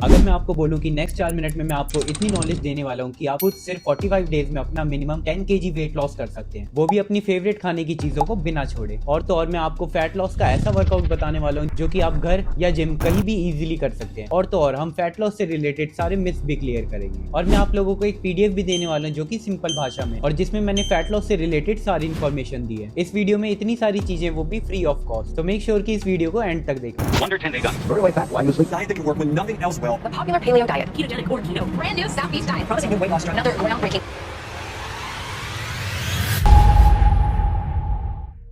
अगर मैं आपको बोलूं कि नेक्स्ट 4 मिनट में मैं आपको इतनी नॉलेज देने वाला हूं कि आप खुद सिर्फ 45 डेज में अपना मिनिमम 10 kg वेट लॉस कर सकते हैं, वो भी अपनी फेवरेट खाने की चीजों को बिना छोड़े। और तो और मैं आपको फैट लॉस का ऐसा वर्कआउट बताने वाला हूं जो कि आप घर या जिम कहीं भी इजीली कर सकते हैं। और तो और हम फैट लॉस से रिलेटेड सारे मिथ्स भी क्लियर करेंगे। और मैं आप लोगों को एक पीडीएफ भी देने वाला हूं जो कि सिंपल भाषा में और जिसमें मैंने फैट लॉस से रिलेटेड सारी इन्फॉर्मेशन दी है। इस वीडियो में इतनी सारी चीजें वो भी फ्री ऑफ कॉस्ट, तो मेक श्योर कि इस वीडियो को एंड तक देखें। Under 10 day diet. Burn away fat, line loosely. Diet that can work when nothing else will. The popular paleo diet, ketogenic or keto, brand new Southeast diet, promising new weight loss drug, another groundbreaking.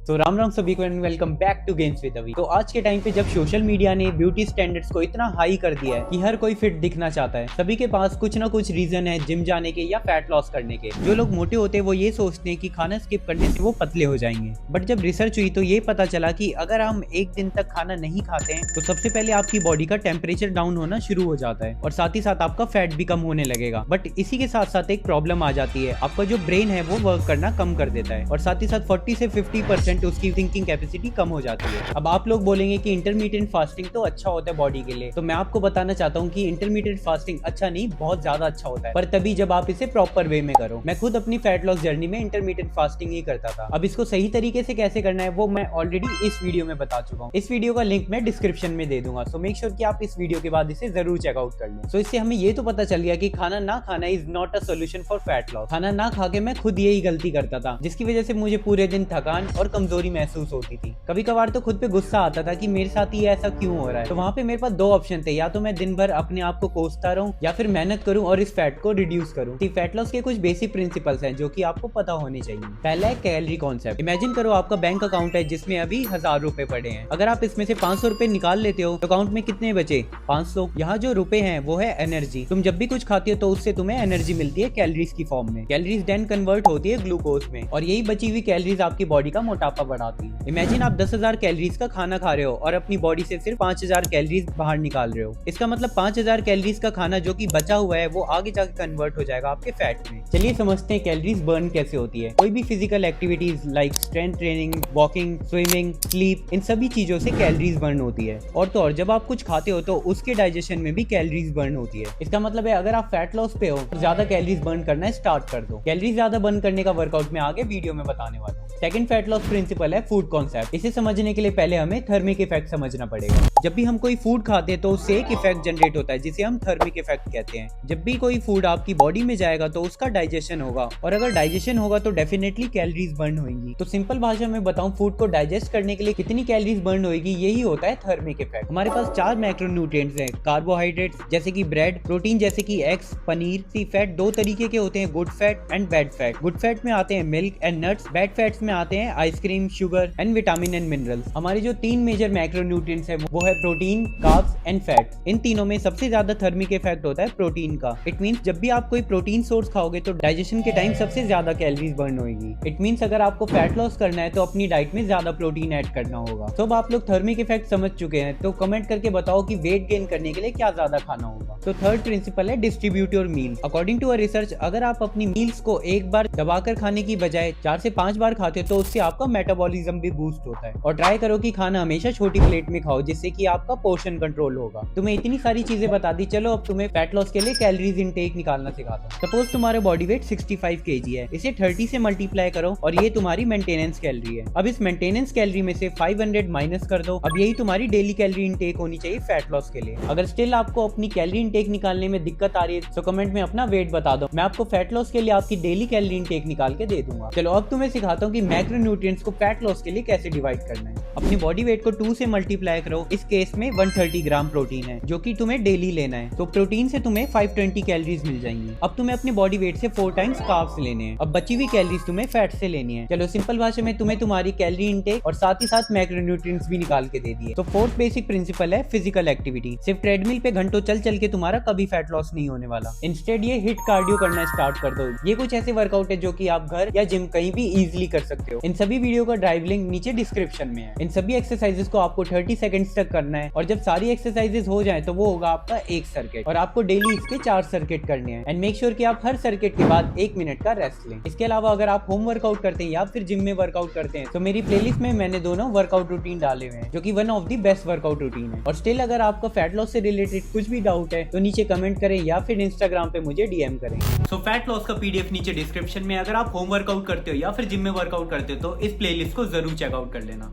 तो राम राम सभी को and welcome back to games with अवी। तो आज के time पे जब social media ने ब्यूटी स्टैंडर्ड्स को इतना हाई कर दिया है कि हर कोई फिट दिखना चाहता है, सभी के पास कुछ ना कुछ रीजन है जिम जाने के या फैट लॉस करने के। जो लोग मोटे होते हैं वो ये सोचते हैं कि खाना स्किप करने से वो पतले हो जाएंगे, बट जब रिसर्च हुई तो ये पता चला कि अगर हम एक दिन तक खाना नहीं खाते हैं तो सबसे पहले आपकी बॉडी का टेम्परेचर डाउन होना शुरू हो जाता है और साथ ही साथ आपका फैट भी कम होने लगेगा। बट इसी के साथ साथ एक प्रॉब्लम आ जाती है, आपका जो ब्रेन है वो वर्क करना कम कर देता है और साथ ही साथ 40 से 50% उसकी थिंकिंग कैपेसिटी कम हो जाती है। अब आप लोग बोलेंगे कि इंटरमीडिएट फास्टिंग तो अच्छा होता है बॉडी के लिए, तो मैं आपको बताना चाहता हूँ कि इंटरमीडिएट फास्टिंग अच्छा नहीं, बहुत ज्यादा अच्छा होता है, पर तभी जब आप इसे प्रॉपर वे में करो। मैं खुद अपनी फैट लॉस जर्नी में इंटरमीडिएट फास्टिंग ही करता था। अब इसको सही तरीके से कैसे करना है वो मैं ऑलरेडी इस वीडियो में बता चुका हूँ। इस वीडियो का लिंक मैं डिस्क्रिप्शन में दे दूंगा, सो मेक श्योर कि आप इस वीडियो के बाद इसे जरूर चेकआउट कर लें। सो इससे हमें ये तो पता चल गया कि खाना ना खाना is not a solution for fat loss. खाना ना खा के मैं खुद यही गलती करता था, जिसकी वजह से मुझे पूरे दिन थकान और कमजोरी महसूस होती थी। कभी कभार तो खुद पे गुस्सा आता था कि मेरे साथ ही ऐसा क्यों हो रहा है। तो वहाँ पे मेरे पास दो ऑप्शन थे, या तो मैं दिन भर अपने आप को कोसता रहूं या फिर मेहनत करूं और इस फैट को रिड्यूस करूं। फैट लॉस के कुछ बेसिक प्रिंसिपल्स हैं जो कि आपको पता होने चाहिए। पहला है कैलोरी कॉन्सेप्ट। इमेजिन करो आपका बैंक अकाउंट है जिसमें अभी 1000 रुपए पड़े हैं। अगर आप इसमें से 500 रुपए निकाल लेते हो तो अकाउंट में कितने बचे? 500। यहाँ जो रुपए हैं वो है एनर्जी। तुम जब भी कुछ खाते हो तो उससे तुम्हें एनर्जी मिलती है कैलोरीज की फॉर्म में। कैलोरीज देन कन्वर्ट होती है ग्लूकोज में और यही बची हुई कैलोरीज आपकी बॉडी का मोटापा बढ़ाती है। इमेजिन आप 10,000 कैलोरीज का खाना खा रहे हो और अपनी बॉडी से सिर्फ 5000 कैलोरीज बाहर निकाल रहे हो। इसका मतलब 5000 कैलोरीज का खाना जो कि बचा हुआ है वो आगे जाके कन्वर्ट हो जाएगा आपके फैट में। चलिए समझते हैं कैलोरीज बर्न कैसे होती है। कोई भी physical activities like strength training, walking, swimming, sleep, इन सभी चीजों से कैलोरीज बर्न होती है। और तो और जब आप कुछ खाते हो तो उसके डाइजेशन में भी कैलोरीज बर्न होती है। इसका मतलब है अगर आप फैट लॉस पे हो तो ज्यादा कैलोरीज बर्न करना स्टार्ट कर दो। कैलोरीज ज्यादा बर्न करने का वर्कआउट मैं आगे वीडियो में बताने वाला हूँ। सेकंड फैट लॉस प्रिंसिपल है फूड कॉन्सेप्ट। इसे समझने के लिए पहले हमें थर्मिक इफेक्ट समझना पड़ेगा। जब भी हम कोई फूड खाते हैं तो उससे एक इफेक्ट जनरेट होता है जिसे हम थर्मिक इफेक्ट कहते हैं। जब भी कोई फूड आपकी बॉडी में जाएगा तो उसका डाइजेशन होगा और अगर डाइजेशन होगा तो डेफिनेटली कैलोरीज बर्न होंगी। तो सिंपल भाषा में बताऊं, फूड को डाइजेस्ट करने के लिए कितनी कैलोरीज बर्न होगी, यही होता है थर्मिक इफेक्ट। हमारे पास 4 मैक्रोन्यूट्रिएंट्स हैं। कार्बोहाइड्रेट्स जैसे कि ब्रेड, प्रोटीन जैसे कि एग्स, पनीर। फैट दो तरीके के होते हैं, good fat and bad fat. Good fat में आते हैं milk and nuts, bad fats में आते हैं ice cream, sugar and vitamin and minerals. हमारी जो 3 मेजर मैक्रोन्यूट्रिएंट्स है वो है प्रोटीन, कार्ब्स एंड फैट। इन तीनों में सबसे ज्यादा थर्मिक इफेक्ट होता है प्रोटीन का। इट मींस जब भी आप कोई प्रोटीन सोर्स खाओगे तो डाइजेशन के टाइम सबसे ज्यादा कैलोरीज बर्न होगी। इट मींस अगर आपको फैट लॉस करना है तो अपनी डाइट में ज्यादा प्रोटीन ऐड करना होगा। तो अब आप लोग थर्मिक इफेक्ट समझ चुके हैं, तो कमेंट करके बताओ कि वेट गेन करने के लिए क्या ज्यादा खाना होगा। तो थर्ड प्रिंसिपल है distribute your meal. According to a research, अगर आप अपनी मील्स को एक बार दबाकर खाने की बजाय 4 से 5 बार खाते हो तो उससे आपका मेटाबॉलिज्म भी बूस्ट होता है। और ट्राई करो कि खाना हमेशा छोटी प्लेट में खाओ जिससे कि आपका पोर्शन कंट्रोल होगा। तुम्हें इतनी सारी चीजें बता दी, चलो अब तुम्हें फैट लॉस के लिए कैलोरीज इनटेक निकालना सिखाता हूं। सपोज तुम्हारा बॉडी वेट 65 kg है, इसे 30 से मल्टीप्लाई करो और ये तुम्हारी मेंटेनेंस कैलोरी है। अब इस मेंटेनेंस कैलोरी में से 500 माइनस कर दो। अब यही तुम्हारी डेली कैलोरी इनटेक होनी चाहिए फैट लॉस के लिए। अगर स्टिल आपको अपनी कैलोरी इनटेक निकालने में दिक्कत आ रही है तो कमेंट में अपना वेट बता दो, मैं आपको फैट लॉस के लिए आपकी डेली कैलोरी इनटेक निकाल के दे दूंगा। चलो अब तुम्हें सिखाता हूँ कि मैक्रोन्यूट्रिएंट्स को फैट लॉस के लिए कैसे डिवाइड करना है। अपनी बॉडी वेट को 2 से मल्टीप्लाई करो। इस केस में 130 ग्राम प्रोटीन है जो कि तुम्हें डेली लेना है, तो प्रोटीन से तुम्हें 520 कैलोरीज मिल जाएंगी। अब तुम्हें अपनी बॉडी वेट से 4 टाइम्स कार्ब्स लेने हैं। अब बची हुई कैलोरीज तुम्हें फैट से लेनी है। चलो सिंपल भाषा में तुम्हें तुम्हारी कैलोरी इनटेक और साथ ही साथ मैक्रोन्यूट्रिएंट्स भी निकाल के दे दिए। तो फोर्थ बेसिक प्रिंसिपल है फिजिकल एक्टिविटी। सिर्फ ट्रेडमिल पे घंटों चल चल के तुम्हारा कभी फैट लॉस नहीं होने वाला। इंस्टेड ये हिट कार्डियो करना स्टार्ट कर दो। ये कुछ ऐसे वर्कआउट है जो कि आप घर या जिम कहीं भी इजीली कर सकते हो। इन सभी वीडियो का ड्राइव लिंक नीचे डिस्क्रिप्शन में है। इन सभी एक्सरसाइजेस को आपको 30 सेकंड्स तक करना है और जब सारी एक्सरसाइजेस हो जाए तो वो होगा आपका एक सर्किट और आपको डेली इसके 4 सर्किट करने हैं एंड मेक श्योर कि आप हर सर्किट के बाद 1 मिनट का रेस्ट लें। इसके अलावा अगर आप होम वर्कआउट करते हैं या फिर जिम में वर्कआउट करते हैं तो मेरी प्लेलिस्ट में मैंने दोनों वर्कआउट रूटीन डाले हुए हैं जो कि one of the best workout routine है। और स्टिल अगर आपका फैट लॉस से रिलेटेड कुछ भी डाउट है तो नीचे कमेंट करें या फिर इंस्टाग्राम पे मुझे डीएम करें। सो फैट लॉस का पीडीएफ नीचे डिस्क्रिप्शन में, अगर आप होम वर्कआउट करते हो या फिर जिम में वर्कआउट करते हो तो इस प्लेलिस्ट को जरूर चेकआउट कर लेना।